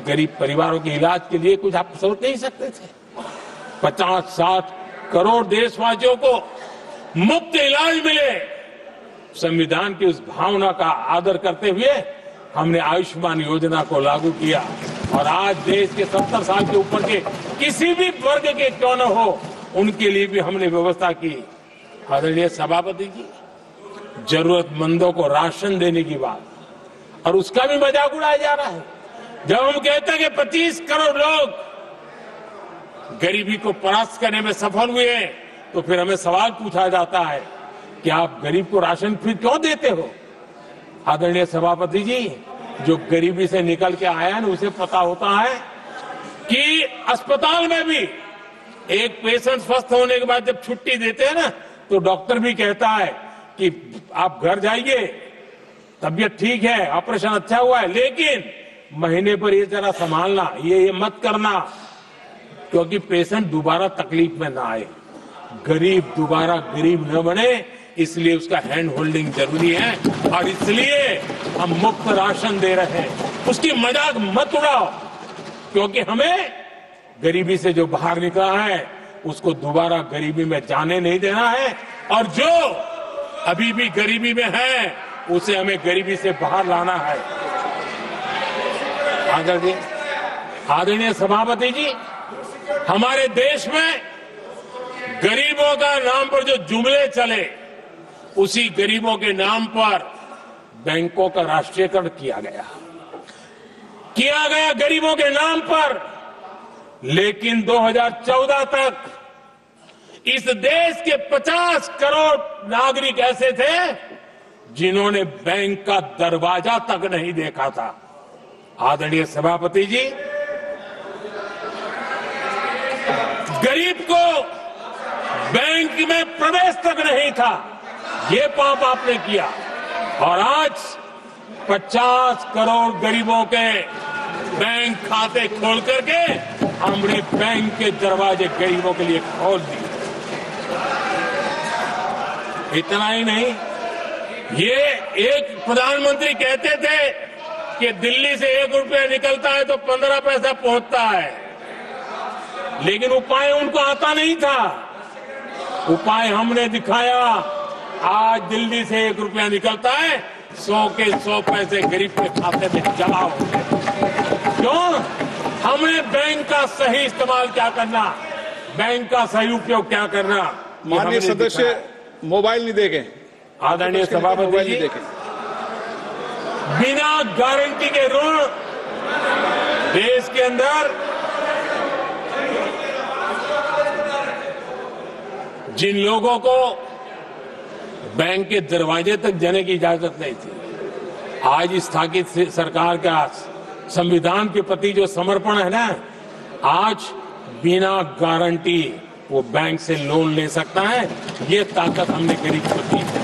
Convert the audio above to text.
गरीब परिवारों के इलाज के लिए कुछ आप सोच नहीं सकते थे? 50-60 करोड़ देशवासियों को मुफ्त इलाज मिले। संविधान की उस भावना का आदर करते हुए हमने आयुष्मान योजना को लागू किया और आज देश के 70 साल के ऊपर के किसी भी वर्ग के क्यों न हो, उनके लिए भी हमने व्यवस्था की। आदरणीय सभापति जी, जरूरतमंदों को राशन देने की बात और उसका भी मजाक उड़ाया जा रहा है। जब हम कहते हैं कि 25 करोड़ लोग गरीबी को परास्त करने में सफल हुए, तो फिर हमें सवाल पूछा जाता है कि आप गरीब को राशन फिर क्यों देते हो? आदरणीय सभापति जी, जो गरीबी से निकल के आया है उसे पता होता है कि अस्पताल में भी एक पेशेंट स्वस्थ होने के बाद जब छुट्टी देते हैं ना, तो डॉक्टर भी कहता है कि आप घर जाइए, तबीयत ठीक है, ऑपरेशन अच्छा हुआ है, लेकिन महीने पर ये जरा संभालना, ये मत करना, क्योंकि पेशेंट दोबारा तकलीफ में ना आए, गरीब दोबारा गरीब न बने, इसलिए उसका हैंड होल्डिंग जरूरी है और इसलिए हम मुफ्त राशन दे रहे हैं। उसकी मजाक मत उड़ाओ, क्योंकि हमें गरीबी से जो बाहर निकला है उसको दोबारा गरीबी में जाने नहीं देना है और जो अभी भी गरीबी में है उसे हमें गरीबी से बाहर लाना है। आदरणीय सभापति जी, हमारे देश में गरीबों का नाम पर जो जुमले चले, उसी गरीबों के नाम पर बैंकों का राष्ट्रीयकरण किया गया गरीबों के नाम पर। लेकिन 2014 तक इस देश के 50 करोड़ नागरिक ऐसे थे जिन्होंने बैंक का दरवाजा तक नहीं देखा था। आदरणीय सभापति जी, गरीब को बैंक में प्रवेश तक नहीं था, ये पाप आपने किया और आज 50 करोड़ गरीबों के बैंक खाते खोल करके हमने बैंक के दरवाजे गरीबों के लिए खोल दिए। इतना ही नहीं, ये एक प्रधानमंत्री कहते थे कि दिल्ली से 1 रुपया निकलता है तो 15 पैसा पहुंचता है, लेकिन उपाय उनको आता नहीं था। उपाय हमने दिखाया। आज दिल्ली से 1 रुपया निकलता है, 100 के 100 पैसे गरीब के खाते में जमा होते हैं। क्यों? हमने बैंक का सही इस्तेमाल क्या करना, बैंक का सही उपयोग क्या करना। माननीय सदस्य मोबाइल नहीं देखें। आदरणीय सभापति जी, बिना गारंटी के ऋण देश के अंदर जिन लोगों को बैंक के दरवाजे तक जाने की इजाजत नहीं थी, आज स्थापित सरकार का संविधान के प्रति जो समर्पण है ना, आज बिना गारंटी वो बैंक से लोन ले सकता है। ये ताकत हमने गरीब को दी है।